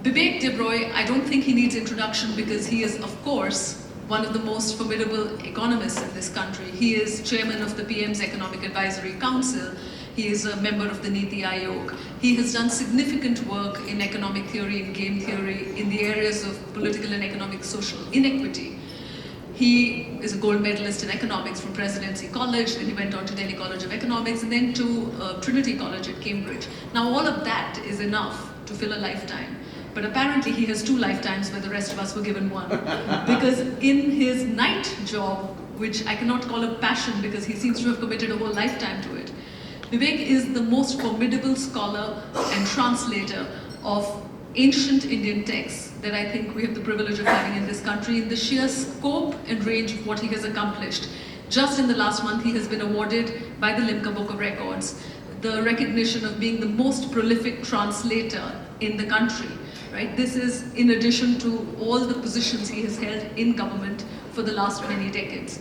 Bibek Debroy, I don't think he needs introduction because he is, of course, one of the most formidable economists in this country. He is chairman of the PM's Economic Advisory Council. He is a member of the Niti Aayog. He has done significant work in economic theory and game theory in the areas of political and economic social inequity. He is a gold medalist in economics from Presidency College, then he went on to Delhi College of Economics, and then to Trinity College at Cambridge. Now all of that is enough to fill a lifetime. But apparently he has 2 lifetimes where the rest of us were given 1. Because in his night job, which I cannot call a passion because he seems to have committed a whole lifetime to it, Bibek is the most formidable scholar and translator of ancient Indian texts that I think we have the privilege of having in this country, in the sheer scope and range of what he has accomplished. Just in the last month, he has been awarded by the Limca Book of Records the recognition of being the most prolific translator in the country. Right? This is in addition to all the positions he has held in government for the last many decades.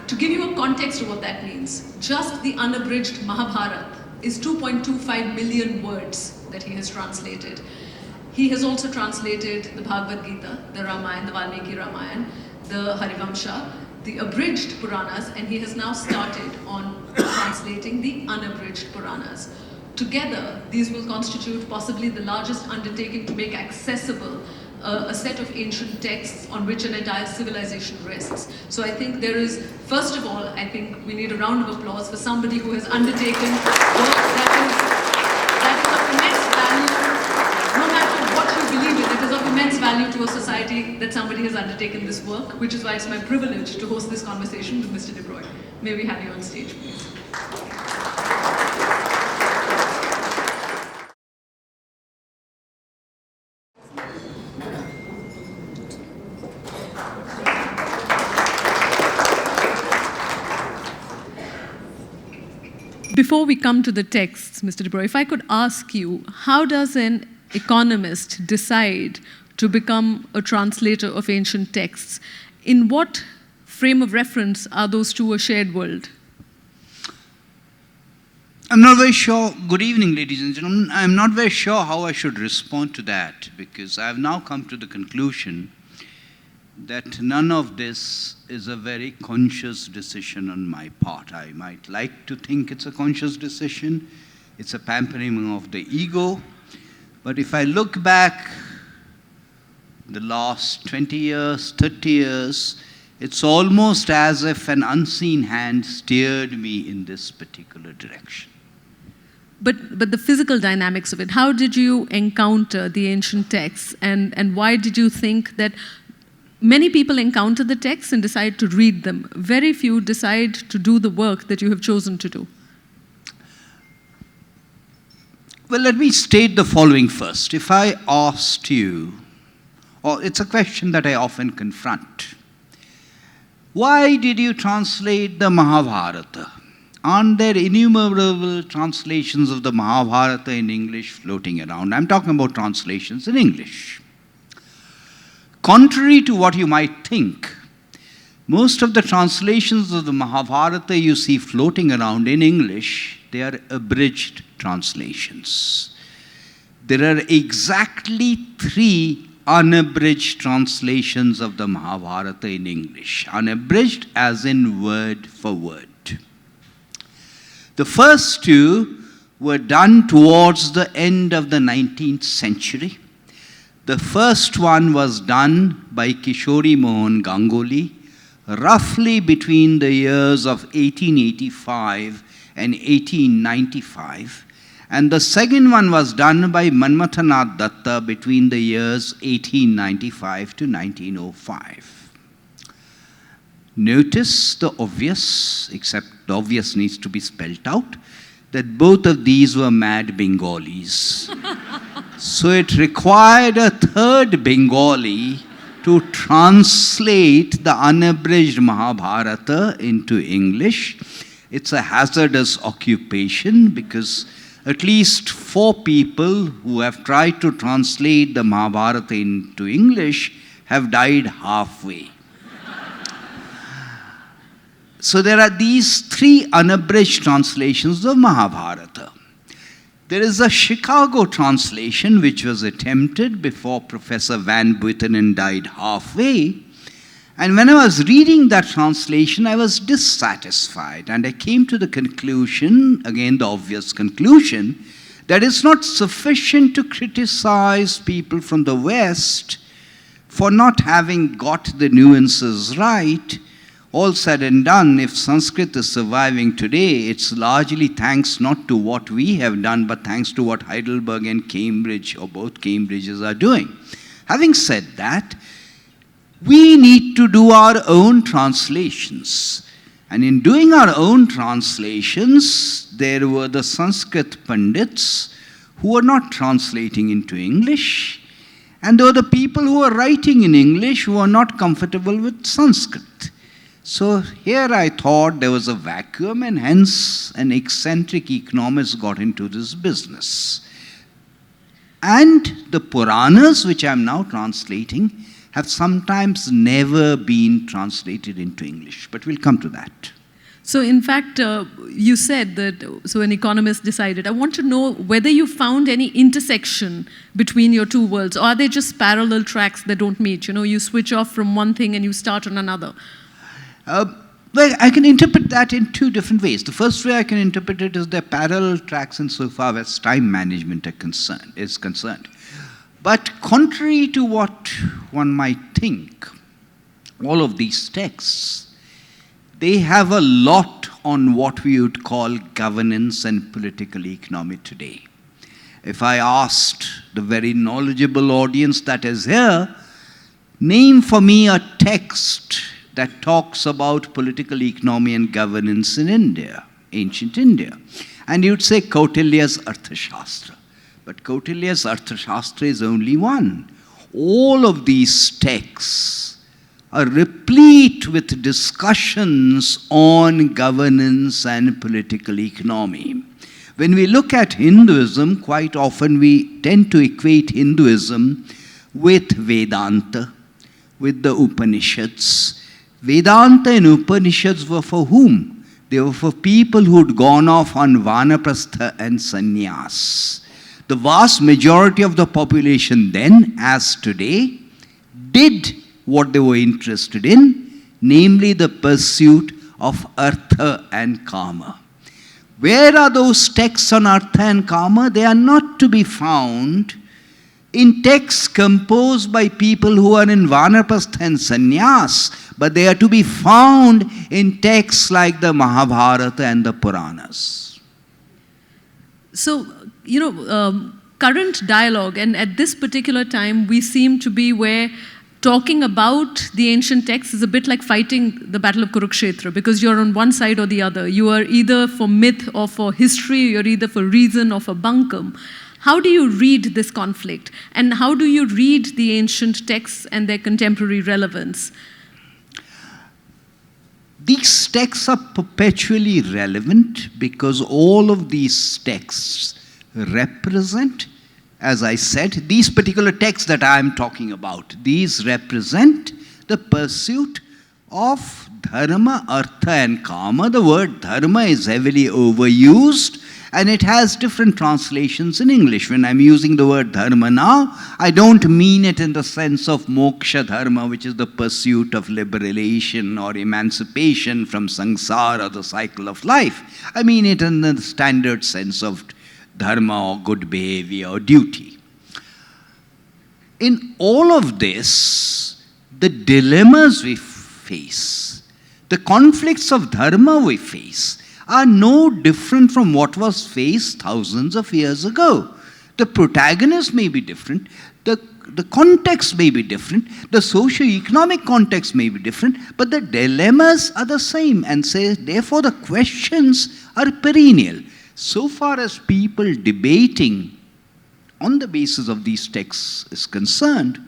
To give you a context of what that means, just the Unabridged Mahabharata is 2.25 million words that he has translated. He has also translated the Bhagavad-Gita, the Ramayana, the Valmiki Ramayana, the Harivamsha, the abridged Puranas, and he has now started on translating the unabridged Puranas. Together, these will constitute possibly the largest undertaking to make accessible a set of ancient texts on which an entire civilization rests. So I think there is, first of all, I think we need a round of applause for somebody who has undertaken work that is of immense value. No matter what you believe in, it is of immense value to a society that somebody has undertaken this work, which is why it's my privilege to host this conversation with Mr. Debroy. May we have you on stage, please. Before we come to the texts, Mr. Debroy, if I could ask you, how does an economist decide to become a translator of ancient texts? In what frame of reference are those two a shared world? I'm not very sure. Good evening, ladies and gentlemen. I'm not very sure how I should respond to that, because I've now come to the conclusion that none of this is a very conscious decision on my part. I might like to think it's a conscious decision. It's a pampering of the ego. But if I look back the last 20 years, 30 years, it's almost as if an unseen hand steered me in this particular direction. But the physical dynamics of it, how did you encounter the ancient texts, and why did you think that many people encounter the texts and decide to read them? Very few decide to do the work that you have chosen to do. Well, let me state the following first. If I asked you, or it's a question that I often confront, why did you translate the Mahabharata? Aren't there innumerable translations of the Mahabharata in English floating around? I'm talking about translations in English. Contrary to what you might think, most of the translations of the Mahabharata you see floating around in English, they are abridged translations. There are exactly 3 unabridged translations of the Mahabharata in English. Unabridged as in word for word. The first 2 were done towards the end of the 19th century. The first one was done by Kishori Mohan Ganguly, roughly between the years of 1885 and 1895. And the second one was done by Manmathanath Datta between the years 1895 to 1905. Notice the obvious, except the obvious needs to be spelt out, that both of these were mad Bengalis. So it required a third Bengali to translate the unabridged Mahabharata into English. It's a hazardous occupation because at least 4 people who have tried to translate the Mahabharata into English have died halfway. So there are these 3 unabridged translations of Mahabharata. There is a Chicago translation which was attempted before Professor Van Buitenen died halfway. And when I was reading that translation, I was dissatisfied. And I came to the conclusion, again the obvious conclusion, that it's not sufficient to criticize people from the West for not having got the nuances right. All said and done, if Sanskrit is surviving today, it's largely thanks not to what we have done, but thanks to what Heidelberg and Cambridge, or both Cambridges, are doing. Having said that, we need to do our own translations. And in doing our own translations, there were the Sanskrit Pandits who were not translating into English, and there were the people who were writing in English who were not comfortable with Sanskrit. So here I thought there was a vacuum, and hence an eccentric economist got into this business. And the Puranas, which I am now translating, have sometimes never been translated into English, but we'll come to that. So in fact, you said that, so an economist decided. I want to know whether you found any intersection between your two worlds, or are they just parallel tracks that don't meet? You know, you switch off from one thing and you start on another. Well, I can interpret that in two different ways. The first way I can interpret it is they're parallel tracks insofar as time management is concerned. But contrary to what one might think, all of these texts, they have a lot on what we would call governance and political economy today. If I asked the very knowledgeable audience that is here, name for me a text that talks about political economy and governance in India, ancient India. And you'd say Kautilya's Arthashastra. But Kautilya's Arthashastra is only one. All of these texts are replete with discussions on governance and political economy. When we look at Hinduism, quite often we tend to equate Hinduism with Vedanta, with the Upanishads. Vedanta and Upanishads were for whom? They were for people who'd gone off on Vanaprastha and Sannyas. The vast majority of the population then, as today, did what they were interested in, namely the pursuit of Artha and Kama. Where are those texts on Artha and Kama? They are not to be found in texts composed by people who are in Vanaprastha and Sannyas, but they are to be found in texts like the Mahabharata and the Puranas. So, current dialogue, and at this particular time, we seem to be where talking about the ancient texts is a bit like fighting the Battle of Kurukshetra, because you're on one side or the other. You are either for myth or for history, you're either for reason or for bunkum. How do you read this conflict? And how do you read the ancient texts and their contemporary relevance? These texts are perpetually relevant because all of these texts represent, as I said, these particular texts that I am talking about, these represent the pursuit of dharma, artha and kama. The word dharma is heavily overused, and it has different translations in English. When I'm using the word dharma now, I don't mean it in the sense of moksha dharma, which is the pursuit of liberation or emancipation from samsara, or the cycle of life. I mean it in the standard sense of dharma or good behavior or duty. In all of this, the dilemmas we face, the conflicts of dharma we face, are no different from what was faced thousands of years ago. The protagonist may be different, the context may be different, the socio-economic context may be different, but the dilemmas are the same, and therefore the questions are perennial. So far as people debating on the basis of these texts is concerned,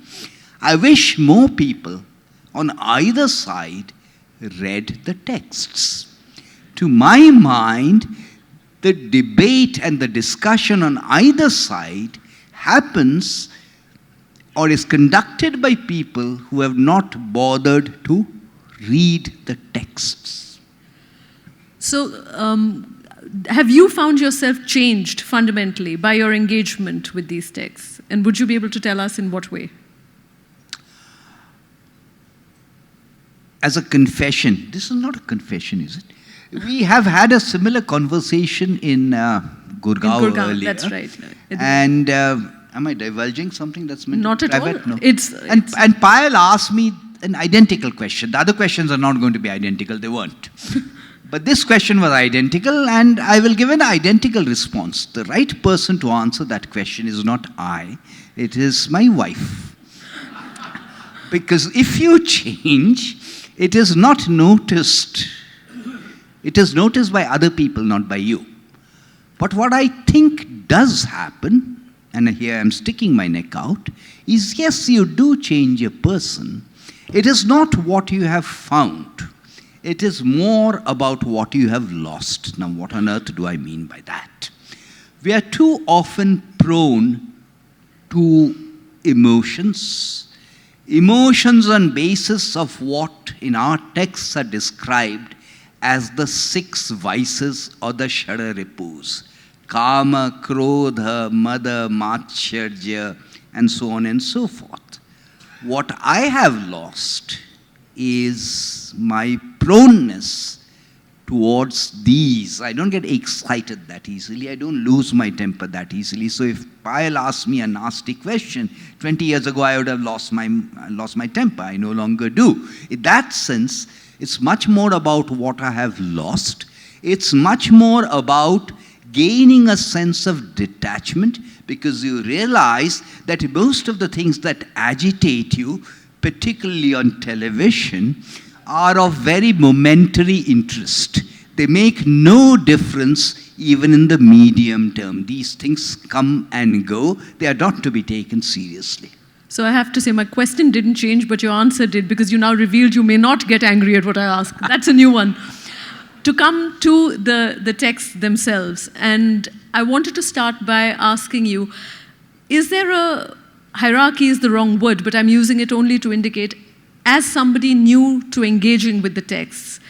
I wish more people on either side read the texts. To my mind, the debate and the discussion on either side happens or is conducted by people who have not bothered to read the texts. So, have you found yourself changed fundamentally by your engagement with these texts? And would you be able to tell us in what way? As a confession, this is not a confession, is it? We have had a similar conversation in Gurgaon earlier. That's right. And am I divulging something that's meant not to be private? Not at all. No. And Payal asked me an identical question. The other questions are not going to be identical. They weren't. But this question was identical, and I will give an identical response. The right person to answer that question is not I. It is my wife. Because if you change, it is not noticed. It is noticed by other people, not by you. But what I think does happen, and here I'm sticking my neck out, is yes, you do change a person. It is not what you have found. It is more about what you have lost. Now, what on earth do I mean by that? We are too often prone to emotions. Emotions on basis of what in our texts are described as the 6 vices or the Shadharipus. Kama, Krodha, Mada, Matsyarya, and so on and so forth. What I have lost is my proneness towards these. I don't get excited that easily. I don't lose my temper that easily. So if Payal asked me a nasty question, 20 years ago I would have lost my temper. I no longer do. In that sense, it's much more about what I have lost. It's much more about gaining a sense of detachment, because you realize that most of the things that agitate you, particularly on television, are of very momentary interest. They make no difference even in the medium term. These things come and go. They are not to be taken seriously. So I have to say my question didn't change, but your answer did, because you now revealed you may not get angry at what I asked. That's a new one. To come to the texts themselves, and I wanted to start by asking you, is there a hierarchy is the wrong word, but I'm using it only to indicate, as somebody new to engaging with the texts,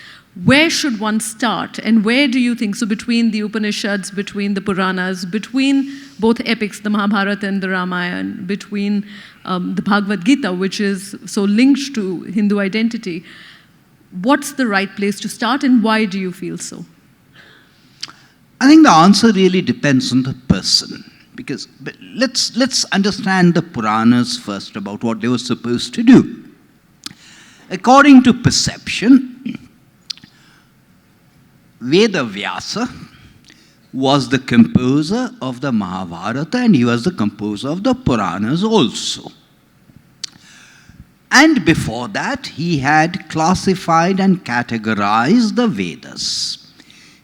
where should one start, and where do you think, so between the Upanishads, between the Puranas, between both epics, the Mahabharata and the Ramayana, between the Bhagavad-Gita, which is so linked to Hindu identity, what's the right place to start, and why do you feel so? I think the answer really depends on the person. Because let's understand the Puranas first, about what they were supposed to do. According to perception, Vedavyasa was the composer of the Mahabharata, and he was the composer of the Puranas also. And before that, he had classified and categorized the Vedas.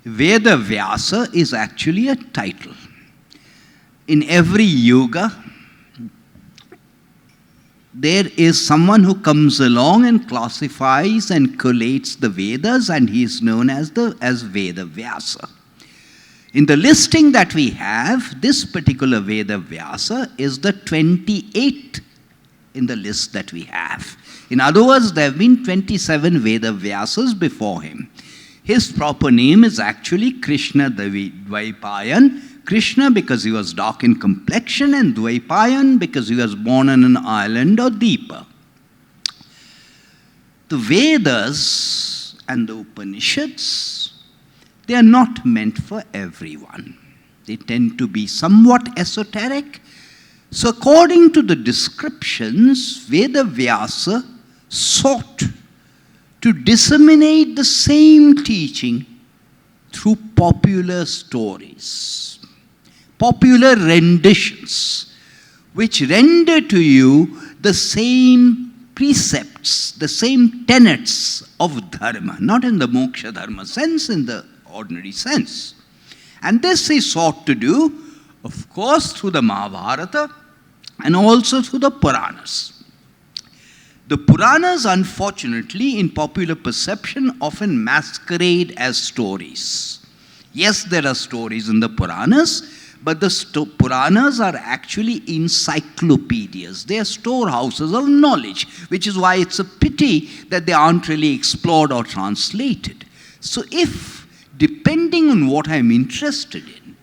Vedavyasa is actually a title. In every yuga, there is someone who comes along and classifies and collates the Vedas, and he is known as Vedavyasa. In the listing that we have, this particular Vedavyasa is the 28th in the list that we have. In other words, there have been 27 Vedavyasas before him. His proper name is actually Krishna Dvaipayan. Krishna because he was dark in complexion, and Dvaipayan because he was born on an island or Deepa. The Vedas and the Upanishads, they are not meant for everyone. They tend to be somewhat esoteric. So according to the descriptions, Vedavyasa sought to disseminate the same teaching through popular stories, popular renditions, which render to you the same precepts, the same tenets of dharma, not in the moksha dharma sense, in the ordinary sense. And this he sought to do, of course, through the Mahabharata and also through the Puranas. The Puranas, unfortunately, in popular perception, often masquerade as stories. Yes, there are stories in the Puranas, but the Puranas are actually encyclopedias. They are storehouses of knowledge, which is why it's a pity that they aren't really explored or translated. So if depending on what I'm interested in,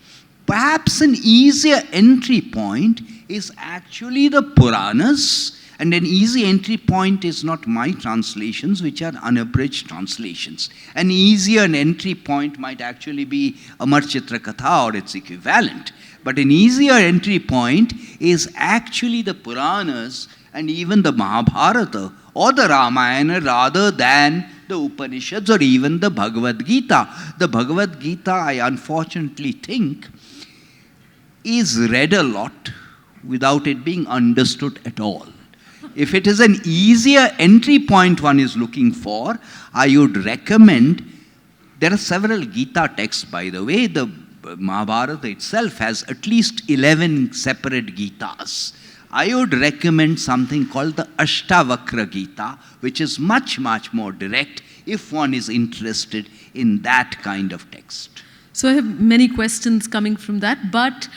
perhaps an easier entry point is actually the Puranas, and an easy entry point is not my translations, which are unabridged translations. An easier entry point might actually be Amar Chitra Katha or its equivalent. But an easier entry point is actually the Puranas and even the Mahabharata or the Ramayana rather than the Upanishads or even the Bhagavad-Gita. The Bhagavad-Gita, I unfortunately think, is read a lot without it being understood at all. If it is an easier entry point one is looking for, I would recommend, there are several Gita texts, by the way. The Mahabharata itself has at least 11 separate Gitas. I would recommend something called the Ashtavakra Gita, which is much, much more direct if one is interested in that kind of text. So I have many questions coming from that, but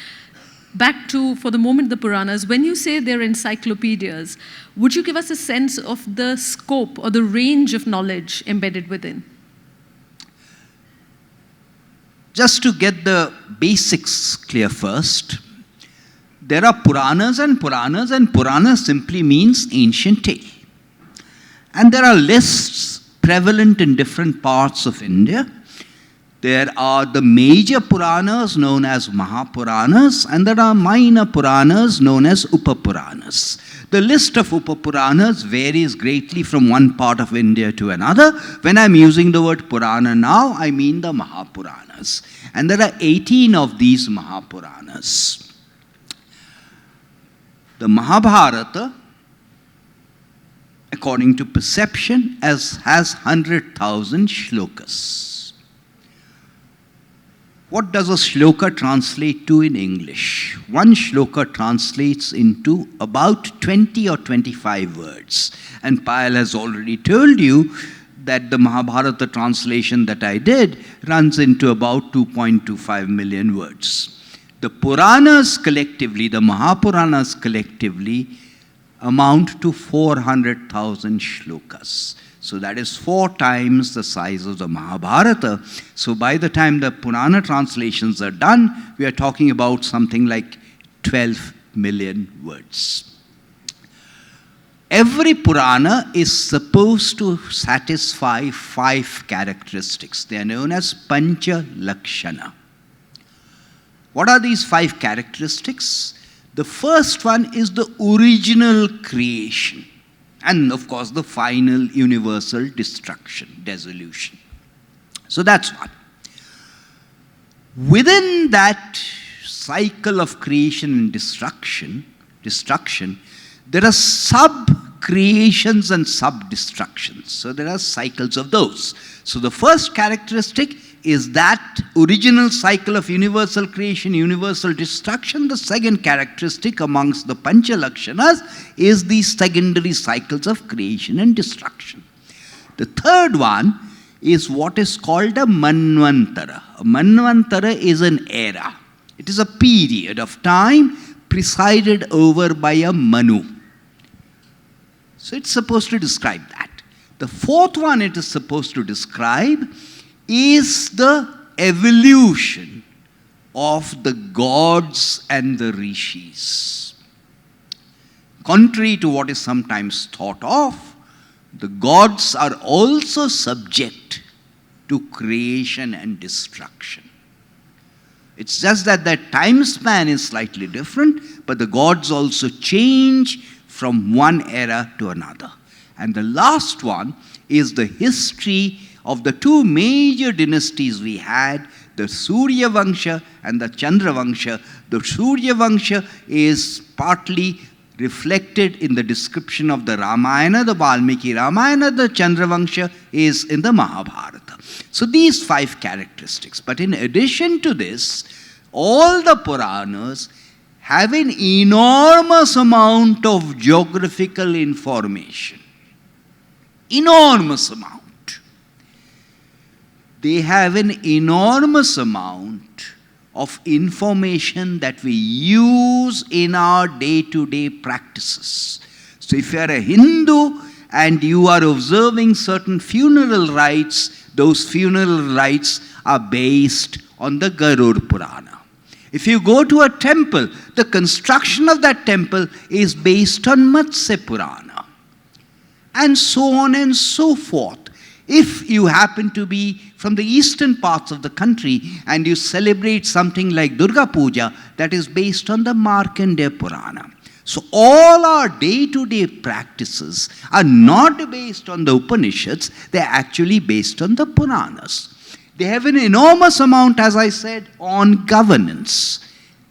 back to, for the moment, the Puranas. When you say they're encyclopedias, would you give us a sense of the scope or the range of knowledge embedded within? Just to get the basics clear first, there are Puranas, and Purana simply means ancient tale. And there are lists prevalent in different parts of India. There are the major Puranas known as Mahapuranas, and there are minor Puranas known as Upapuranas. The list of Upapuranas varies greatly from one part of India to another. When I'm using the word Purana now, I mean the Mahapuranas. And there are 18 of these Mahapuranas. The Mahabharata, according to perception, has 100,000 shlokas. What does a shloka translate to in English? One shloka translates into about 20 or 25 words. And Payal has already told you that the Mahabharata translation that I did runs into about 2.25 million words. The Puranas collectively, the Mahapuranas collectively, amount to 400,000 shlokas. So that is 4 times the size of the Mahabharata. So by the time the Purana translations are done, we are talking about something like 12 million words. Every Purana is supposed to satisfy 5 characteristics. They are known as Pancha Lakshana. What are these 5 characteristics? The first one is the original creation. And of course, the final universal destruction, dissolution. So that's one. Within that cycle of creation and destruction, there are sub-creations and sub-destructions. So there are cycles of those. So the first characteristic is that original cycle of universal creation, universal destruction. The second characteristic amongst the Pancha Lakshanas is the secondary cycles of creation and destruction. The third one is what is called a Manvantara. A Manvantara is an era. It is a period of time presided over by a Manu. So it's supposed to describe that. The fourth one it is supposed to describe is the evolution of the gods and the rishis. Contrary to what is sometimes thought of, the gods are also subject to creation and destruction. It's just that their time span is slightly different, but the gods also change from one era to another. And the last one is the history of the 2 major dynasties we had, the Surya Vangsha and the Chandra Vangsha. The Surya Vangsha is partly reflected in the description of the Ramayana, the Valmiki Ramayana. The Chandra Vangsha is in the Mahabharata. So these 5 characteristics. But in addition to this, all the Puranas have an enormous amount of geographical information. Enormous amount. They have an enormous amount of information that we use in our day-to-day practices. So if you are a Hindu and you are observing certain funeral rites, those funeral rites are based on the Garud Purana. If you go to a temple, the construction of that temple is based on Matsya Purana. And so on and so forth. If you happen to be from the eastern parts of the country and you celebrate something like Durga Puja, that is based on the Markandeya Purana. So all our day-to-day practices are not based on the Upanishads, they are actually based on the Puranas. They have an enormous amount, as I said, on governance.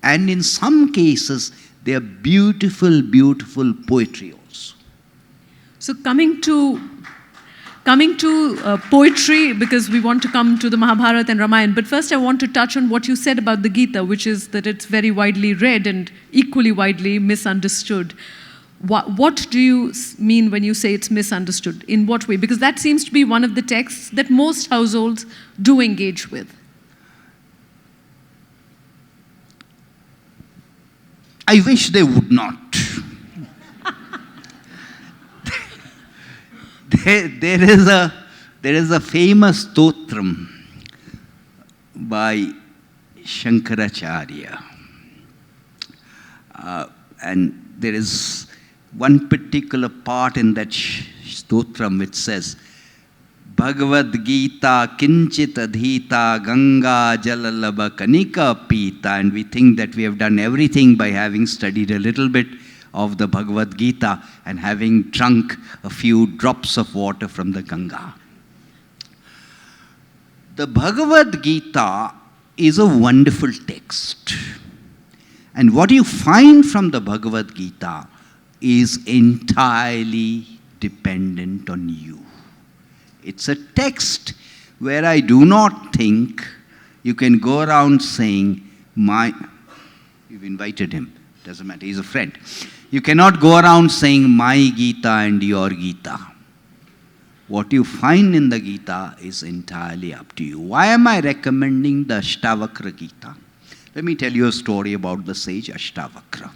And in some cases, they are beautiful, beautiful poetry also. So coming to poetry, because we want to come to the Mahabharata and Ramayana, but first I want to touch on what you said about the Gita, which is that it's very widely read and equally widely misunderstood. What do you mean when you say it's misunderstood? In what way? Because that seems to be one of the texts that most households do engage with. I wish they would not. There is a famous stotram by Shankaracharya. And there is one particular part in that stotram which says, Bhagavad-Gita kinchit adhita ganga jalalabha kanika pita. And we think that we have done everything by having studied a little bit of the Bhagavad-Gita and having drunk a few drops of water from the Ganga. The Bhagavad-Gita is a wonderful text. And what you find from the Bhagavad-Gita is entirely dependent on you. It's a text where I do not think you can go around saying, you've invited him, doesn't matter, he's a friend. You cannot go around saying my Gita and your Gita. What you find in the Gita is entirely up to you. Why am I recommending the Ashtavakra Gita? Let me tell you a story about the sage Ashtavakra.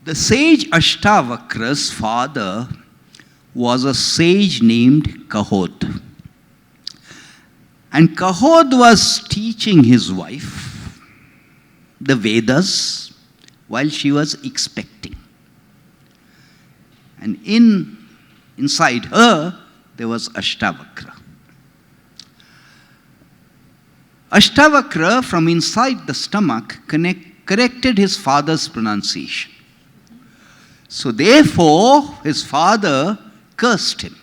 The sage Ashtavakra's father was a sage named Kahod. And Kahod was teaching his wife the Vedas while she was expecting. And inside her, there was Ashtavakra. Ashtavakra, from inside the stomach, corrected his father's pronunciation. So therefore, his father cursed him.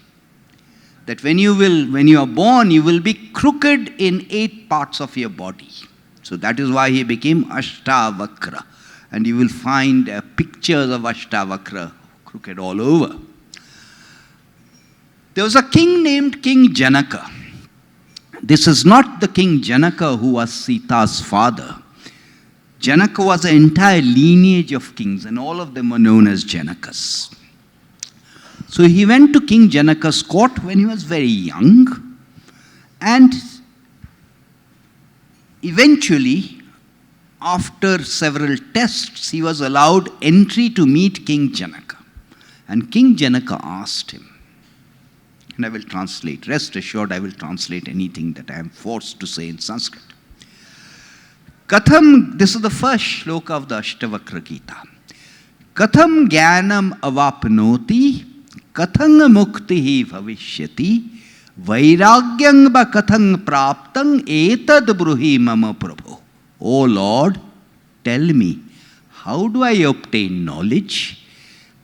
That when you are born, you will be crooked in 8 parts of your body. So that is why he became Ashtavakra. And you will find pictures of Ashtavakra crooked all over. There was a king named King Janaka. This is not the King Janaka who was Sita's father. Janaka was an entire lineage of kings, and all of them were known as Janakas. So he went to King Janaka's court when he was very young, and eventually, after several tests, he was allowed entry to meet King Janaka. And King Janaka asked him, and I will translate, rest assured I will translate anything that I am forced to say in Sanskrit. Katham, this is the first shloka of the Ashtavakra Gita. Katham jnanam avapnoti, kathang muktihi bhavishyati, vairagyang ba kathang praptang etad bruhi mama prabhu. O Lord, tell me, how do I obtain knowledge?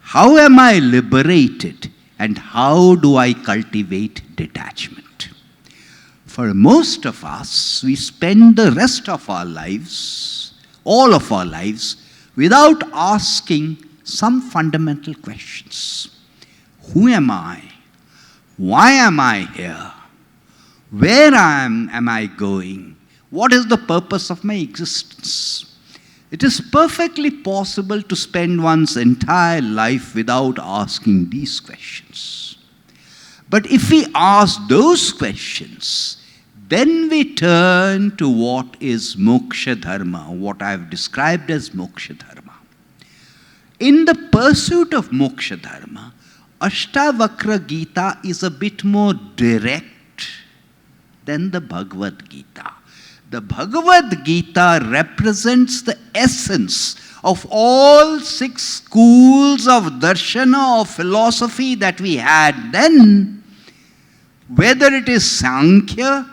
How am I liberated? And how do I cultivate detachment? For most of us, we spend the rest of our lives, all of our lives, without asking some fundamental questions. Who am I? Why am I here? Where am I going? What is the purpose of my existence? It is perfectly possible to spend one's entire life without asking these questions. But if we ask those questions, then we turn to what is moksha dharma, what I have described as moksha dharma. In the pursuit of moksha dharma, Ashtavakra Gita is a bit more direct than the Bhagavad-Gita. The Bhagavad-Gita represents the essence of all 6 schools of darshana, of philosophy that we had then, whether it is Sankhya,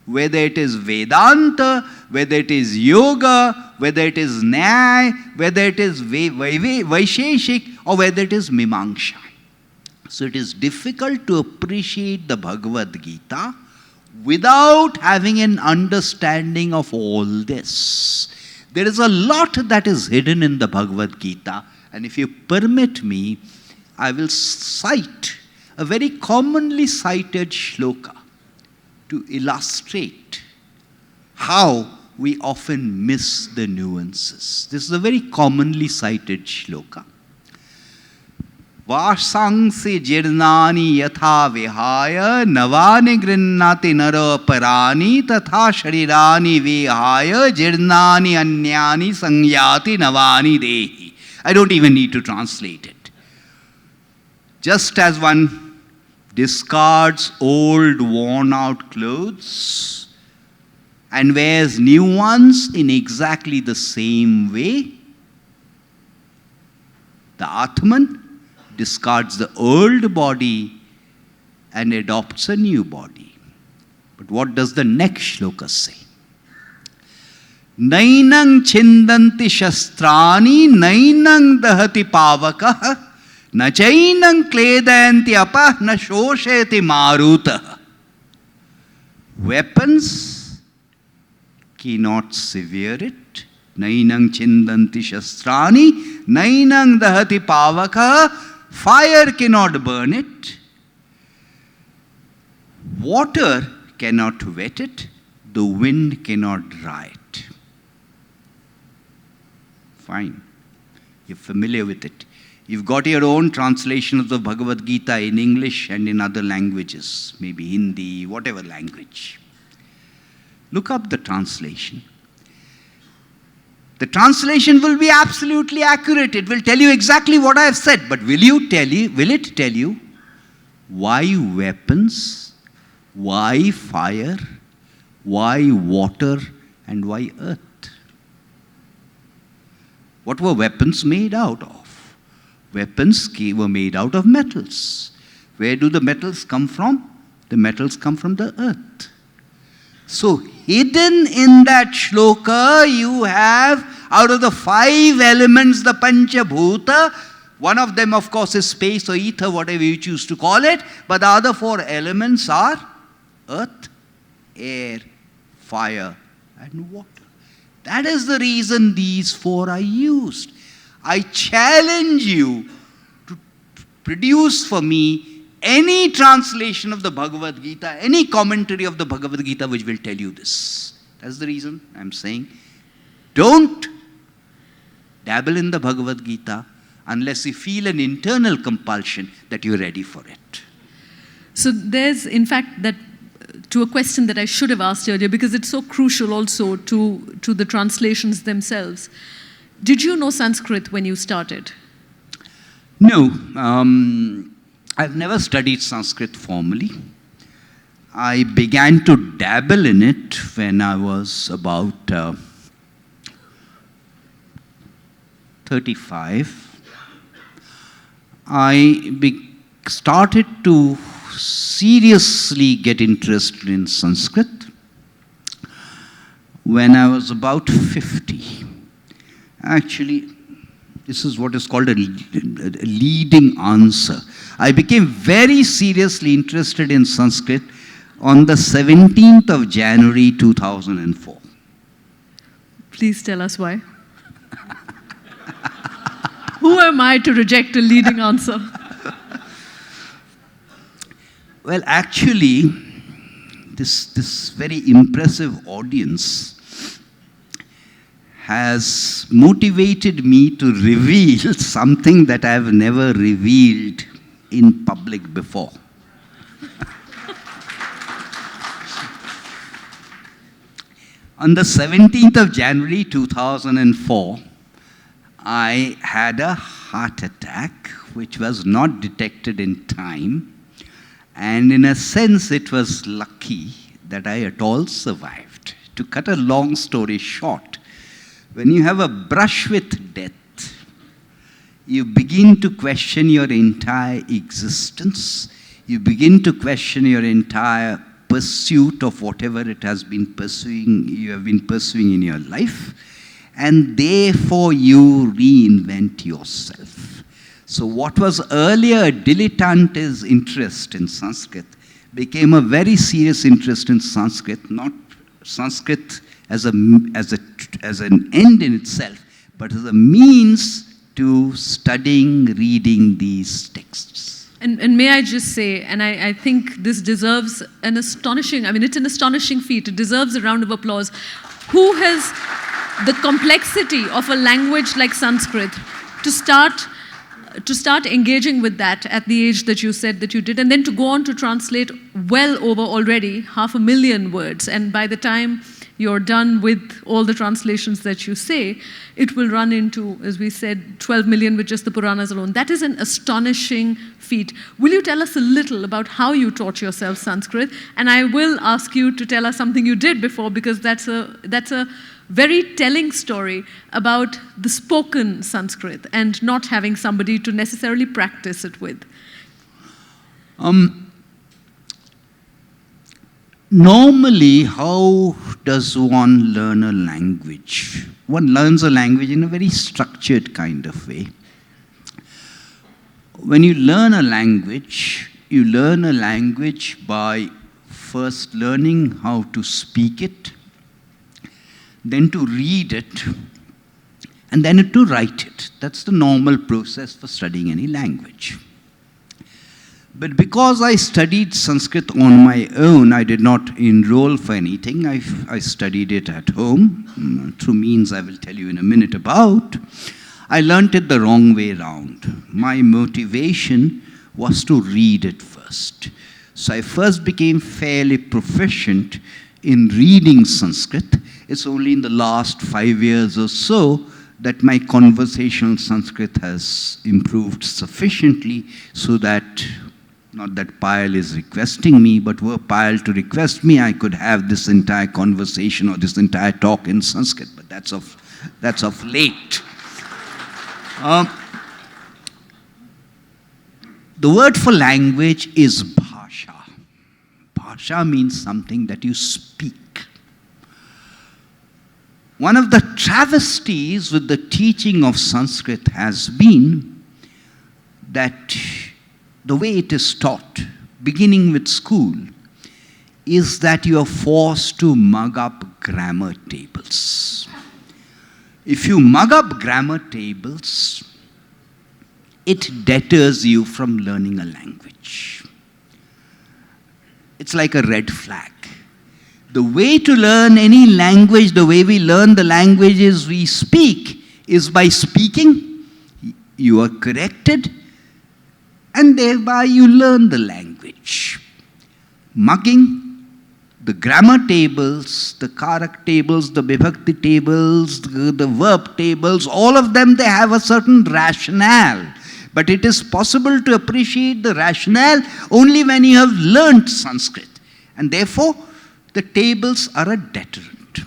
whether it is Vedanta, whether it is Yoga, whether it is Nyaya, whether it is Vaisheshik, or whether it is Mimamsa. So it is difficult to appreciate the Bhagavad-Gita without having an understanding of all this. There is a lot that is hidden in the Bhagavad-Gita, and if you permit me, I will cite a very commonly cited shloka to illustrate how we often miss the nuances. This is a very commonly cited shloka. Vasangsi jirnani yatha vihaya navani grinnati nara parani tatha sharirani vihaya jirnani anyani sangyati navani dehi. I don't even need to translate it. Just as one discards old worn out clothes and wears new ones in exactly the same way, the Atman discards the old body and adopts a new body. But what does the next shloka say? Nainang chindanti shastrani nainang dahati pavakah na chainang kledayanti apah na shosheti maruta. Weapons cannot sever it. Nainang chindanti shastrani nainang dahati pavakah. Fire cannot burn it. Water cannot wet it. The wind cannot dry it. Fine. You're familiar with it. You've got your own translation of the Bhagavad Gita in English and in other languages, maybe Hindi, whatever language. Look up the translation. The translation will be absolutely accurate. It will tell you exactly what I have said. But will it tell you why weapons, why fire, why water, and why earth? What were weapons made out of? Weapons were made out of metals. Where do the metals come from? The metals come from the earth. So hidden in that shloka you have, out of the 5 elements, the Panchabhuta, one of them of course is space or ether, whatever you choose to call it, but the other 4 elements are earth, air, fire and water. That is the reason these 4 are used. I challenge you to produce for me any translation of the Bhagavad Gita, any commentary of the Bhagavad Gita which will tell you this. That's the reason I'm saying, don't dabble in the Bhagavad Gita unless you feel an internal compulsion that you're ready for it. So there's, in fact, that to a question that I should have asked earlier, because it's so crucial also to the translations themselves. Did you know Sanskrit when you started? No. I've never studied Sanskrit formally. I began to dabble in it when I was about 35. I started to seriously get interested in Sanskrit when I was about 50. Actually, this is what is called a leading answer. I became very seriously interested in Sanskrit on the 17th of January 2004. Please tell us why. Who am I to reject a leading answer? Well, actually, this very impressive audience has motivated me to reveal something that I have never revealed in public before. On the 17th of January 2004, I had a heart attack which was not detected in time, and in a sense it was lucky that I at all survived. To cut a long story short, when you have a brush with death, you begin to question your entire existence. You begin to question your entire pursuit of whatever it has been pursuing, you have been pursuing in your life, and therefore you reinvent yourself. So what was earlier a dilettante's interest in Sanskrit became a very serious interest in Sanskrit, not Sanskrit as an end in itself, but as a means to studying, reading these texts. And may I just say, and I think this deserves an astonishing, it's an astonishing feat. It deserves a round of applause. Who has the complexity of a language like Sanskrit to start engaging with that at the age that you said that you did, and then to go on to translate well over already 500,000 words. And by the time you're done with all the translations that you say, it will run into, as we said, 12 million with just the Puranas alone. That is an astonishing feat. Will you tell us a little about how you taught yourself Sanskrit? And I will ask you to tell us something you did before, because that's a very telling story about the spoken Sanskrit and not having somebody to necessarily practice it with. Normally, how does one learn a language? One learns a language in a very structured kind of way. When you learn a language by first learning how to speak it, then to read it, and then to write it. That's the normal process for studying any language. But because I studied Sanskrit on my own, I did not enroll for anything. I studied it at home, through means I will tell you in a minute about. I learnt it the wrong way around. My motivation was to read it first. So I first became fairly proficient in reading Sanskrit. It's only in the last 5 years or so that my conversational Sanskrit has improved sufficiently so that, not that Payal is requesting me, but were Payal to request me, I could have this entire conversation or this entire talk in Sanskrit, but that's of late. The word for language is bhasha. Bhasha means something that you speak. One of the travesties with the teaching of Sanskrit has been that the way it is taught, beginning with school, is that you are forced to mug up grammar tables. If you mug up grammar tables, it deters you from learning a language. It's like a red flag. The way to learn any language, the way we learn the languages we speak, is by speaking. You are corrected, and thereby you learn the language. Mugging, the grammar tables, the karak tables, the vibhakti tables, the verb tables, all of them, they have a certain rationale. But it is possible to appreciate the rationale only when you have learnt Sanskrit. And therefore, the tables are a deterrent.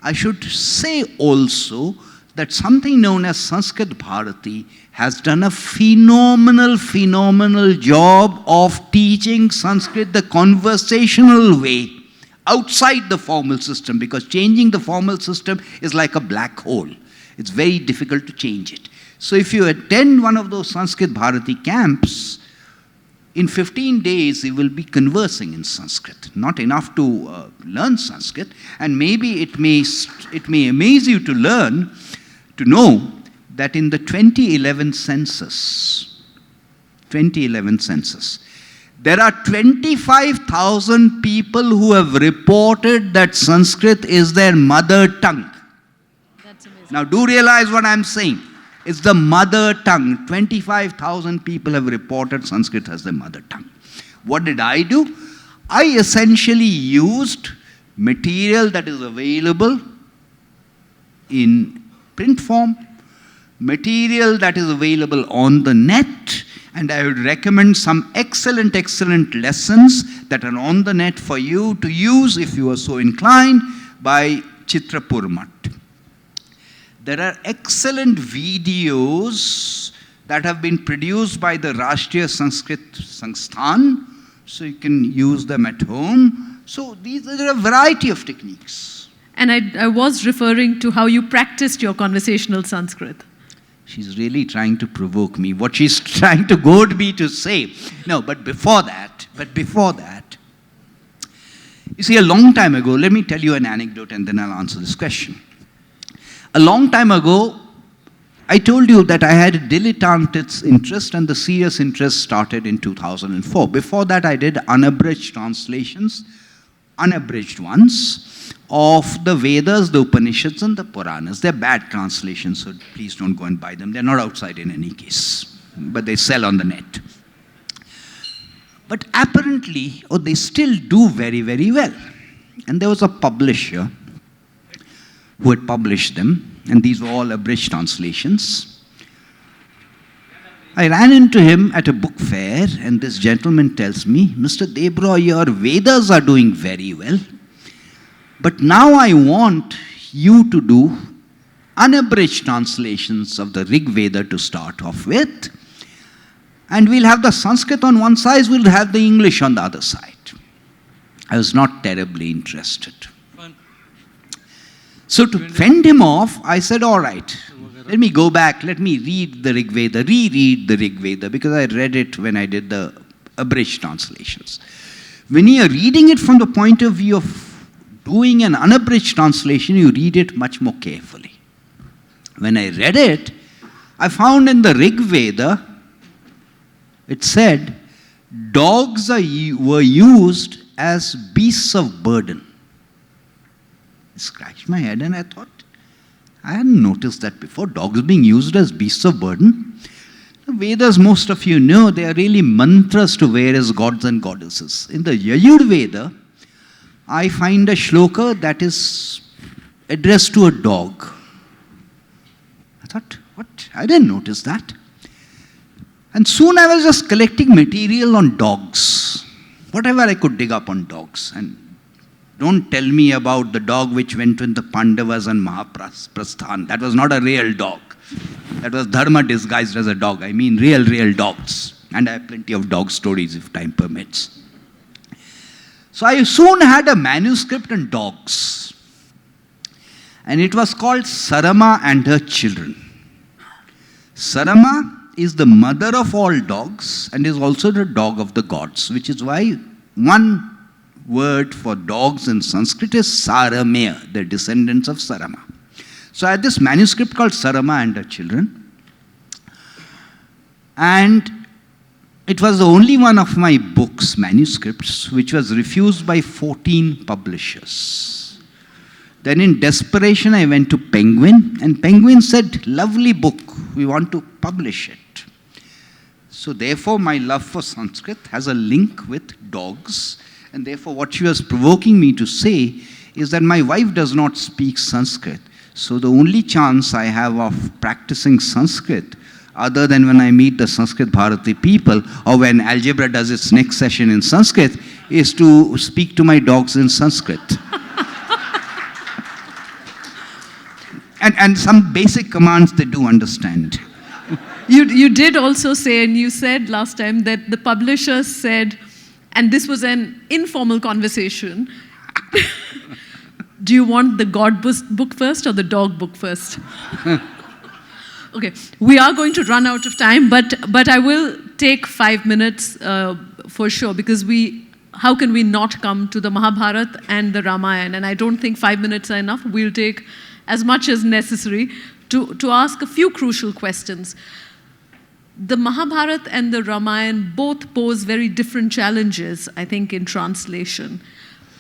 I should say also that something known as Sanskrit Bharati has done a phenomenal job of teaching Sanskrit the conversational way outside the formal system, because changing the formal system is like a black hole. It's very difficult to change it. So if you attend one of those Sanskrit Bharati camps, in 15 days you will be conversing in Sanskrit. Not enough to learn Sanskrit, and maybe it may amaze you to know that in the 2011 census, there are 25,000 people who have reported that Sanskrit is their mother tongue. That's amazing. Now do realize what I'm saying. It's the mother tongue. 25,000 people have reported Sanskrit as their mother tongue. What did I do? I essentially used material that is available in print form, material that is available on the net, And I would recommend some excellent, excellent lessons that are on the net for you to use if you are so inclined by Chitrapur Mutt. There are excellent videos that have been produced by the Rashtriya Sanskrit Sansthan, so you can use them at home. So there are a variety of techniques. And I was referring to how you practiced your conversational Sanskrit. She's really trying to provoke me. What she's trying to goad me to say. No, but before that, you see, a long time ago, let me tell you an anecdote and then I'll answer this question. A long time ago, I told you that I had a dilettante interest and the serious interest started in 2004. Before that, I did unabridged translations, unabridged ones, of the Vedas, the Upanishads and the Puranas. They're bad translations, so please don't go and buy them. They're not outside in any case, but they sell on the net. But apparently, they still do very, very well. And there was a publisher who had published them, and these were all abridged translations. I ran into him at a book fair, and this gentleman tells me, Mr. Debroy, your Vedas are doing very well, but now I want you to do unabridged translations of the Rig Veda to start off with, and we'll have the Sanskrit on one side, we'll have the English on the other side. I was not terribly interested. So to fend him off, I said, all right, let me go back, let me read the Rig Veda, reread the Rig Veda, because I read it when I did the abridged translations. When you are reading it from the point of view of doing an unabridged translation, you read it much more carefully. When I read it, I found in the Rig Veda, it said, dogs were used as beasts of burden. I scratched my head and I thought, I hadn't noticed that before, dogs being used as beasts of burden. The Vedas, most of you know, they are really mantras to various gods and goddesses. In the Yajur Veda, I find a shloka that is addressed to a dog. I thought, what? I didn't notice that. And soon I was just collecting material on dogs, whatever I could dig up on dogs. And don't tell me about the dog which went with the Pandavas and Mahaprasthan. That was not a real dog. That was dharma disguised as a dog. I mean real dogs. And I have plenty of dog stories if time permits. So I soon had a manuscript on dogs. And it was called Sarama and Her Children. Sarama is the mother of all dogs and is also the dog of the gods, which is why one word for dogs in Sanskrit is Saramaya, the descendants of Sarama. So I had this manuscript called Sarama and Her Children. And it was the only one of my books, manuscripts, which was refused by 14 publishers. Then in desperation, I went to Penguin, and Penguin said, lovely book, we want to publish it. So therefore, my love for Sanskrit has a link with dogs. And therefore, what she was provoking me to say is that my wife does not speak Sanskrit. So the only chance I have of practicing Sanskrit, other than when I meet the Sanskrit Bharati people, or when Algebra does its next session in Sanskrit, is to speak to my dogs in Sanskrit. and some basic commands they do understand. You did also say, and you said last time, that the publisher said, and this was an informal conversation, do you want the God book first or the dog book first? Okay, we are going to run out of time, but I will take 5 minutes for sure, because how can we not come to the Mahabharata and the Ramayana? And I don't think 5 minutes are enough. We'll take as much as necessary to ask a few crucial questions. The Mahabharata and the Ramayana both pose very different challenges, I think, in translation.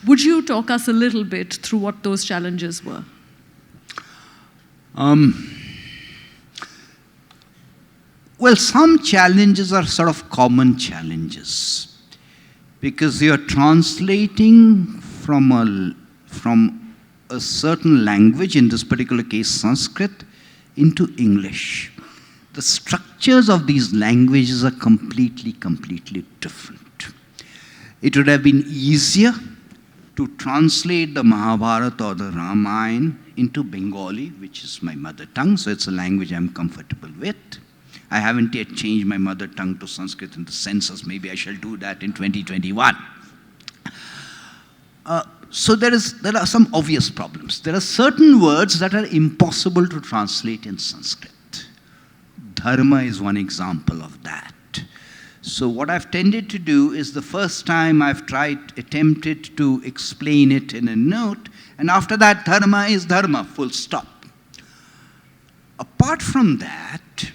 Would you talk us a little bit through what those challenges were? Well, some challenges are sort of common challenges, because you're translating from a certain language, in this particular case Sanskrit, into English. The structure structures of these languages are completely different. It would have been easier to translate the Mahabharata or the Ramayana into Bengali, which is my mother tongue, so it's a language I'm comfortable with. I haven't yet changed my mother tongue to Sanskrit in the census. Maybe I shall do that in 2021. So there are some obvious problems. There are certain words that are impossible to translate in Sanskrit. Dharma is one example of that. So what I've tended to do is the first time I've attempted to explain it in a note, and after that, dharma is dharma, full stop. Apart from that,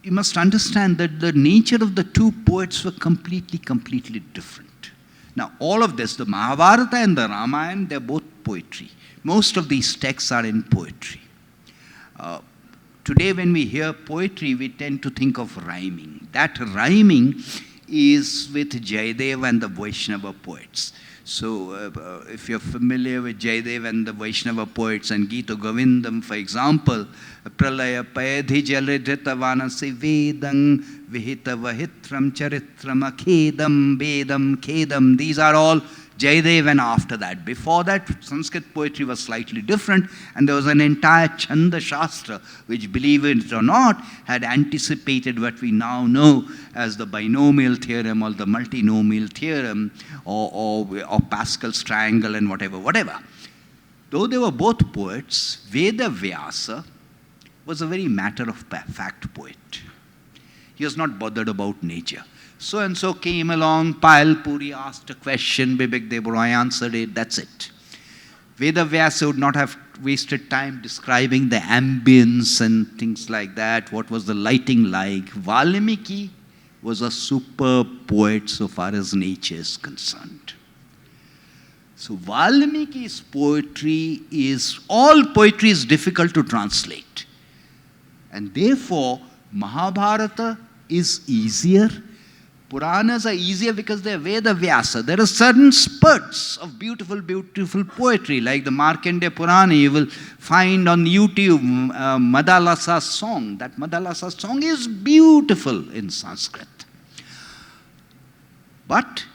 you must understand that the nature of the two poets were completely different. Now, all of this, the Mahabharata and the Ramayana, they're both poetry. Most of these texts are in poetry. Today, when we hear poetry, we tend to think of rhyming. That rhyming is with Jayadeva and the Vaishnava poets. So, if you're familiar with Jayadeva and the Vaishnava poets and Gita Govindam, for example, Pralaya Payadhi Jaladrita Vanasi Vedang Vihita Vahitram Charitram Akhedam Vedam Khedam. These are all Jayadeva and after that. Before that, Sanskrit poetry was slightly different, and there was an entire Chanda Shastra, which, believe it or not, had anticipated what we now know as the binomial theorem or the multinomial theorem or Pascal's triangle and whatever. Though they were both poets, Veda Vyasa was a very matter-of-fact poet. He was not bothered about nature. So-and-so came along, Payal, Puri asked a question, Bibek Debroy answered it, that's it. Veda Vyasa would not have wasted time describing the ambience and things like that, what was the lighting like. Valmiki was a superb poet so far as nature is concerned. So Valmiki's poetry all poetry is difficult to translate. And therefore, Mahabharata is easier. Puranas are easier because they are Veda Vyasa. There are certain spurts of beautiful poetry, like the Markandeya Purana. You will find on YouTube Madalasa's song. That Madalasa's song is beautiful in Sanskrit. But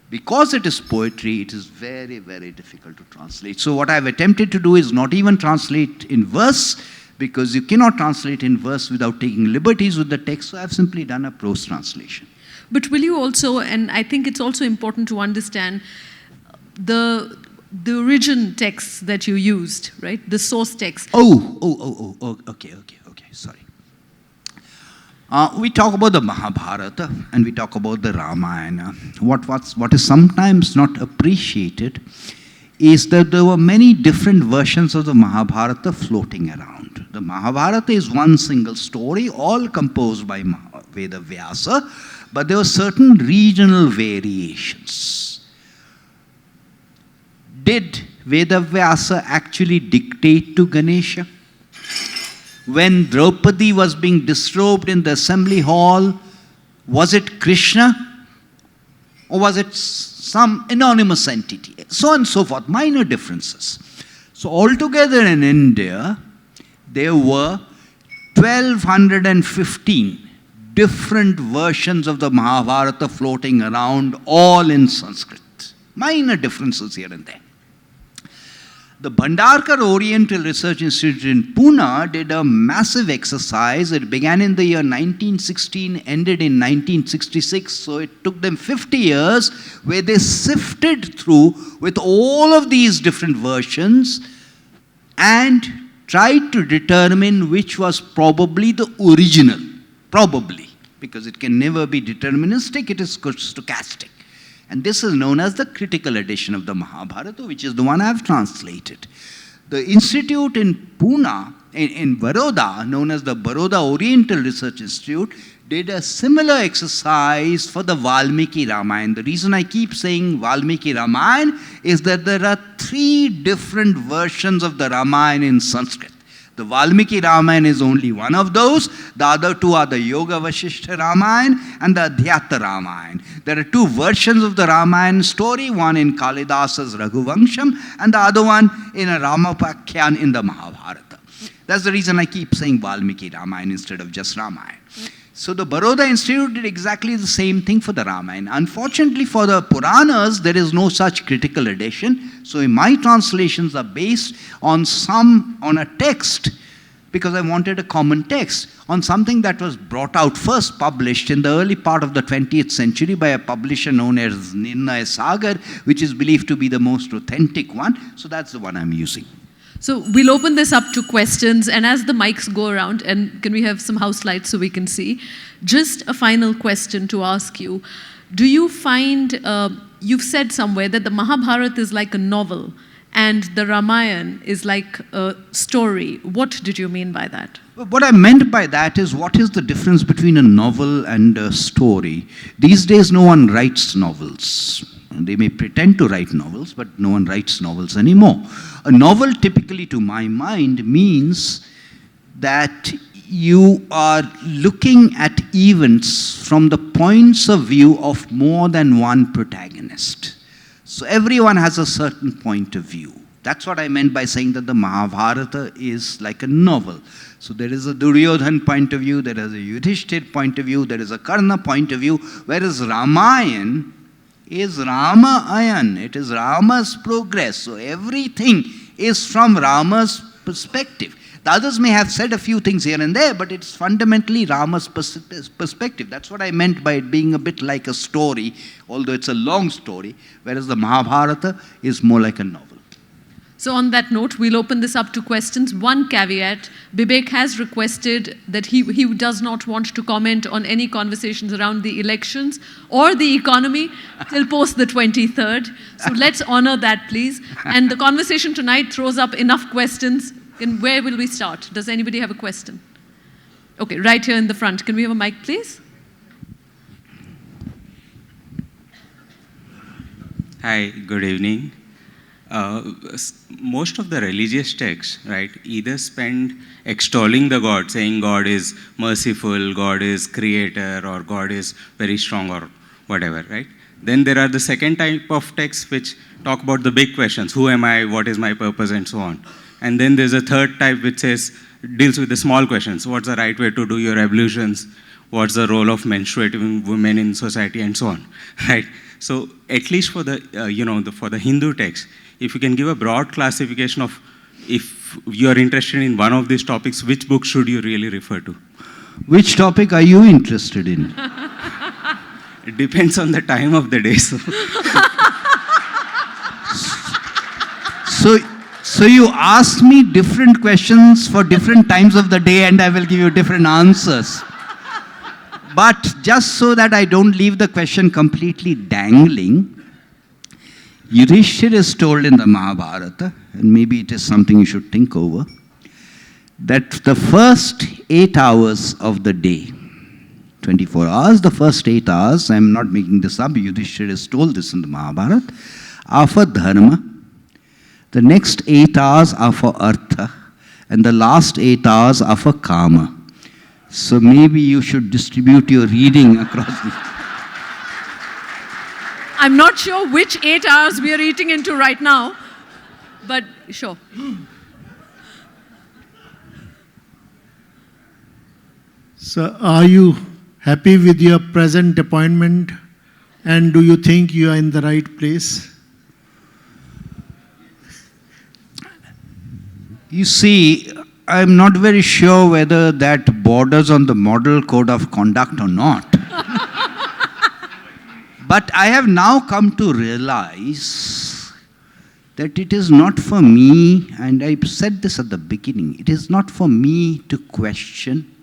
because it is poetry, it is very difficult to translate. So what I've attempted to do is not even translate in verse, because you cannot translate in verse without taking liberties with the text. So I've simply done a prose translation. But will you also, and I think it's also important to understand the origin texts that you used, right? The source text. Okay, sorry. We talk about the Mahabharata and we talk about the Ramayana. What is sometimes not appreciated is that there were many different versions of the Mahabharata floating around. The Mahabharata is one single story, all composed by Veda Vyasa, but there were certain regional variations. Did Veda Vyasa actually dictate to Ganesha? When Draupadi was being disrobed in the assembly hall, was it Krishna? Or was it some anonymous entity? So on and so forth, minor differences. So altogether in India, there were 1215 different versions of the Mahabharata floating around, all in Sanskrit. Minor differences here and there. The Bhandarkar Oriental Research Institute in Pune did a massive exercise. It began in the year 1916, ended in 1966, so it took them 50 years, where they sifted through with all of these different versions and tried to determine which was probably the original. Probably, because it can never be deterministic, it is stochastic. And this is known as the critical edition of the Mahabharata, which is the one I have translated. The institute in Pune, in Baroda, known as the Baroda Oriental Research Institute, did a similar exercise for the Valmiki Ramayana. The reason I keep saying Valmiki Ramayana is that there are 3 different versions of the Ramayana in Sanskrit. The Valmiki Ramayana is only one of those. The other 2 are the Yoga Vasishtha Ramayana and the Adhyata Ramayana. There are 2 versions of the Ramayana story, one in Kalidasa's Raghuvansham and the other one in a Ramapakhyan in the Mahabharata. That's the reason I keep saying Valmiki Ramayana instead of just Ramayana. So the Baroda Institute did exactly the same thing for the Ramayana. Unfortunately for the Puranas, there is no such critical edition. So my translations are based on a text, because I wanted a common text, on something that was brought out first, published in the early part of the 20th century by a publisher known as Nirnay Sagar, which is believed to be the most authentic one. So that's the one I'm using. So we'll open this up to questions, and as the mics go around, and can we have some house lights so we can see? Just a final question to ask you. Do you find, you've said somewhere that the Mahabharata is like a novel, and the Ramayana is like a story. What did you mean by that? What I meant by that is, what is the difference between a novel and a story? These days, no one writes novels. They may pretend to write novels, but no one writes novels anymore. A novel, typically to my mind, means that you are looking at events from the points of view of more than one protagonist. So everyone has a certain point of view. That's what I meant by saying that the Mahabharata is like a novel. So there is a Duryodhan point of view, there is a Yudhishthir point of view, there is a Karna point of view, whereas Ramayana is Ramayan. It is Rama's progress. So everything is from Rama's perspective. The others may have said a few things here and there, but it's fundamentally Rama's perspective. That's what I meant by it being a bit like a story, although it's a long story, whereas the Mahabharata is more like a novel. So on that note, we'll open this up to questions. One caveat, Bibek has requested that he does not want to comment on any conversations around the elections or the economy till post the 23rd. So let's honor that, please. And the conversation tonight throws up enough questions. And where will we start? Does anybody have a question? Okay, right here in the front. Can we have a mic, please? Hi, good evening. Most of the religious texts, right, either spend extolling the God, saying God is merciful, God is creator, or God is very strong, or whatever, right? Then there are the second type of texts which talk about the big questions: who am I, what is my purpose, and so on. And then there's a third type which deals with the small questions: what's the right way to do your ablutions, what's the role of menstruating women in society, and so on, right? So at least for the for the Hindu text, if you can give a broad classification of, if you are interested in one of these topics, which book should you really refer to? Which topic are you interested in? It depends on the time of the day. So you ask me different questions for different times of the day, and I will give you different answers. But just so that I don't leave the question completely dangling, Yudhishthir is told in the Mahabharata, and maybe it is something you should think over, that the first 8 hours of the day, 24 hours, the first 8 hours, I'm not making this up, Yudhishthir is told this in the Mahabharata, are for dharma, the next 8 hours are for artha, and the last 8 hours are for kama. So maybe you should distribute your reading across the... I'm not sure which 8 hours we are eating into right now, but sure. So are you happy with your present appointment, and do you think you are in the right place? You see, I'm not very sure whether that borders on the model code of conduct or not. But I have now come to realize that it is not for me, and I said this at the beginning, it is not for me to question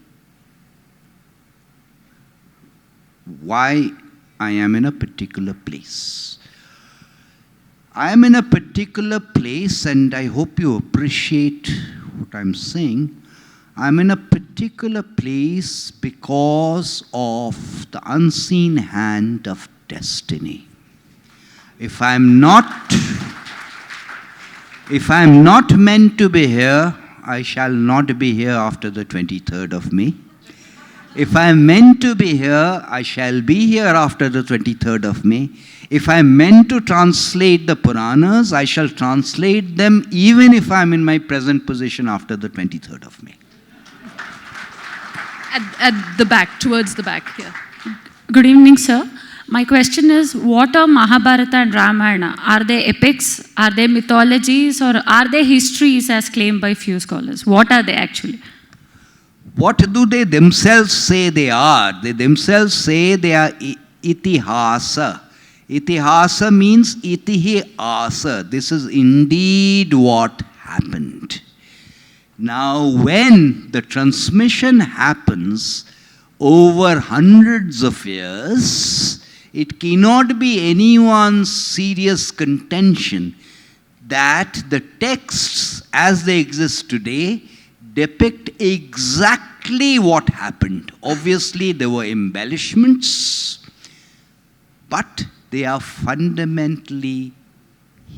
why I am in a particular place. I am in a particular place, and I hope you appreciate what I'm saying. I'm in a particular place because of the unseen hand of destiny. If I'm not meant to be here, I shall not be here after the 23rd of May. If I am meant to be here, I shall be here after the 23rd of May. If I am meant to translate the Puranas, I shall translate them even if I am in my present position after the 23rd of May. At the back, towards the back here. Good evening, sir. My question is, what are Mahabharata and Ramayana? Are they epics? Are they mythologies? Or are they histories as claimed by few scholars? What are they actually? What do they themselves say they are? They themselves say they are itihasa. Itihasa means itihi asa. This is indeed what happened. Now, when the transmission happens over hundreds of years, it cannot be anyone's serious contention that the texts as they exist today depict exactly what happened. Obviously, there were embellishments, but they are fundamentally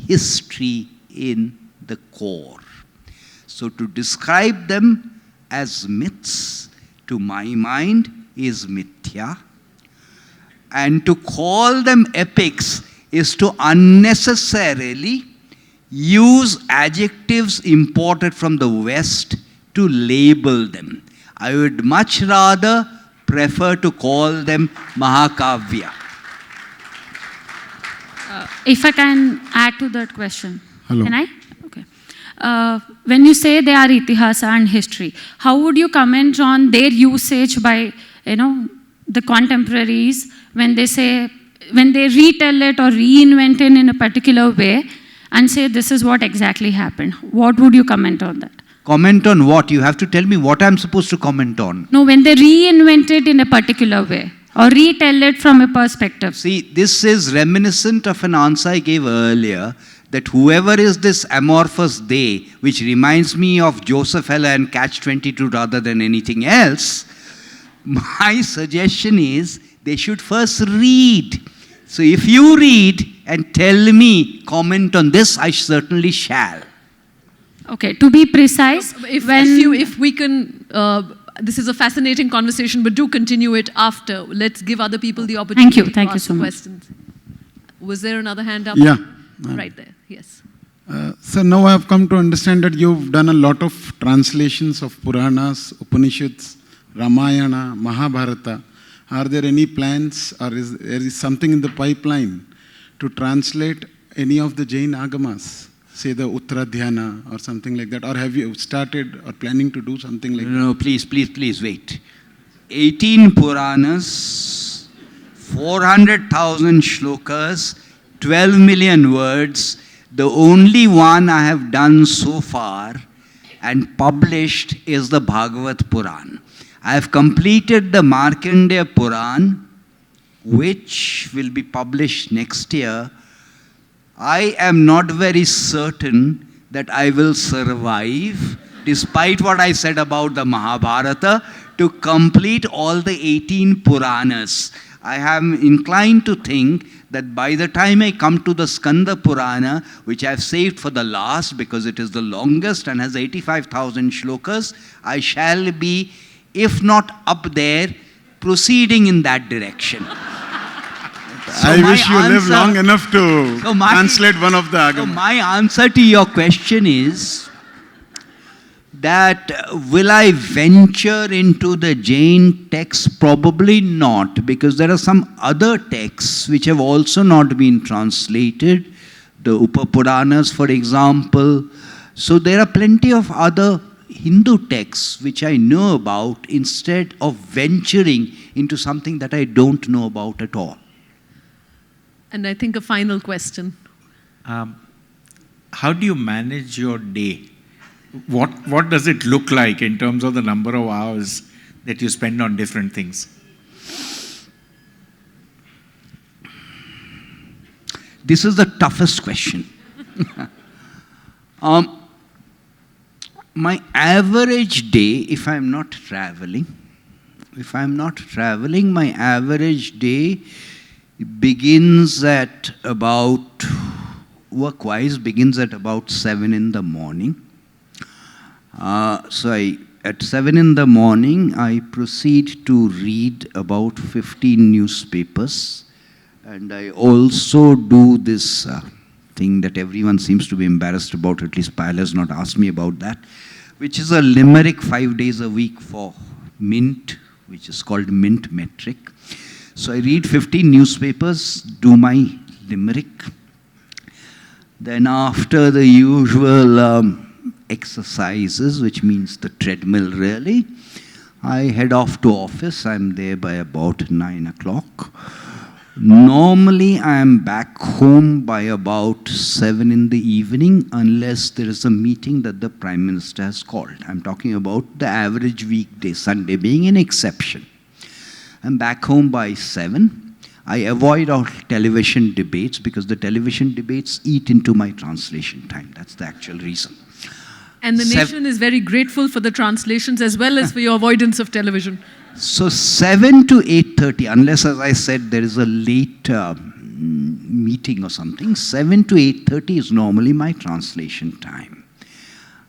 history in the core. So to describe them as myths, to my mind, is mithya. And to call them epics is to unnecessarily use adjectives imported from the West to label them. I would much rather prefer to call them Mahakavya. If I can add to that question. Hello. Can I? Okay. When you say they are itihasa and history, how would you comment on their usage by, the contemporaries when they say, when they retell it or reinvent it in a particular way and say this is what exactly happened? What would you comment on that? Comment on what? You have to tell me what I'm supposed to comment on. No, when they reinvent it in a particular way or retell it from a perspective. See, this is reminiscent of an answer I gave earlier, that whoever is this amorphous they, which reminds me of Joseph Heller and Catch-22 rather than anything else, my suggestion is they should first read. So if you read and tell me, comment on this, I certainly shall. Okay, to be precise, If we can, this is a fascinating conversation, but do continue it after. Let's give other people the opportunity to Thank you ask so much. questions. Was there another hand up? Yeah. Right there, yes. So now I have come to understand that you've done a lot of translations of Puranas, Upanishads, Ramayana, Mahabharata. Are there any plans or is something in the pipeline to translate any of the Jain Agamas? Say the Uttradhyana or something like that? Or have you started or planning to do something like that? No, please wait. 18 Puranas, 400,000 shlokas, 12 million words. The only one I have done so far and published is the Bhagavad Puran. I have completed the Markandeya Puran, which will be published next year. I am not very certain that I will survive, despite what I said about the Mahabharata, to complete all the 18 Puranas. I am inclined to think that by the time I come to the Skanda Purana, which I have saved for the last because it is the longest and has 85,000 shlokas, I shall be, if not up there, proceeding in that direction. So I wish you live long enough to translate one of the Agamas. So my answer to your question is that will I venture into the Jain texts? Probably not, because there are some other texts which have also not been translated, the Upapuranas, for example. So there are plenty of other Hindu texts which I know about instead of venturing into something that I don't know about at all. And I think a final question. How do you manage your day? What does it look like in terms of the number of hours that you spend on different things? This is the toughest question. My average day, if I'm not traveling, my average day begins at about, work-wise, begins at about 7 in the morning. So I at 7 in the morning, I proceed to read about 15 newspapers. And I also do this thing that everyone seems to be embarrassed about, at least Payal has not asked me about that, which is a limerick 5 days a week for Mint, which is called Mint Metric. So I read 15 newspapers, do my limerick. Then after the usual exercises, which means the treadmill really, I head off to office. I'm there by about 9 o'clock. Normally, I am back home by about 7 in the evening, unless there is a meeting that the Prime Minister has called. I'm talking about the average weekday, Sunday being an exception. I'm back home by 7. I avoid all television debates because the television debates eat into my translation time. That's the actual reason. And the nation is very grateful for the translations as well as for your avoidance of television. So 7 to 8:30, unless, as I said, there is a late meeting or something, 7 to 8:30 is normally my translation time.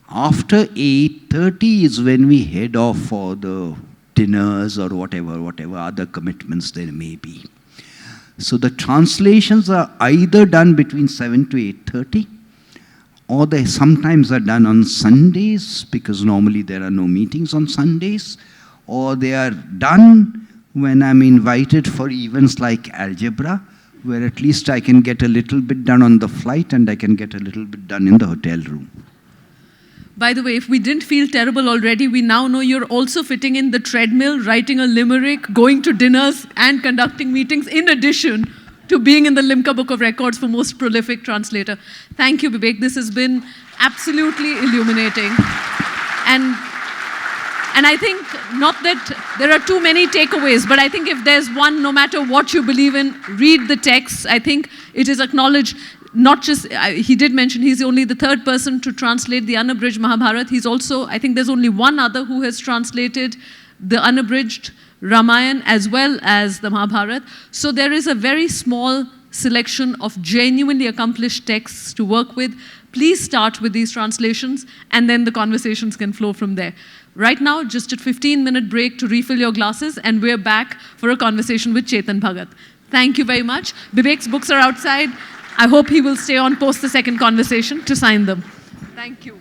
After 8:30 is when we head off for the dinners or whatever other commitments there may be. So the translations are either done between 7 to 8:30, or they sometimes are done on Sundays, because normally there are no meetings on Sundays, or they are done when I'm invited for events like Algebra, where at least I can get a little bit done on the flight and I can get a little bit done in the hotel room. By the way, if we didn't feel terrible already, we now know you're also fitting in the treadmill, writing a limerick, going to dinners, and conducting meetings, in addition to being in the Limca Book of Records for most prolific translator. Thank you, Bibek. This has been absolutely illuminating. And I think, not that there are too many takeaways, but I think if there's one, no matter what you believe in, read the texts. I think it is acknowledged, not just, he did mention he's only the third person to translate the unabridged Mahabharata. He's also, I think there's only one other who has translated the unabridged Ramayana as well as the Mahabharata. So there is a very small selection of genuinely accomplished texts to work with. Please start with these translations, and then the conversations can flow from there. Right now, just a 15-minute break to refill your glasses, and we're back for a conversation with Chetan Bhagat. Thank you very much. Bibek's books are outside. I hope he will stay on post the second conversation to sign them. Thank you.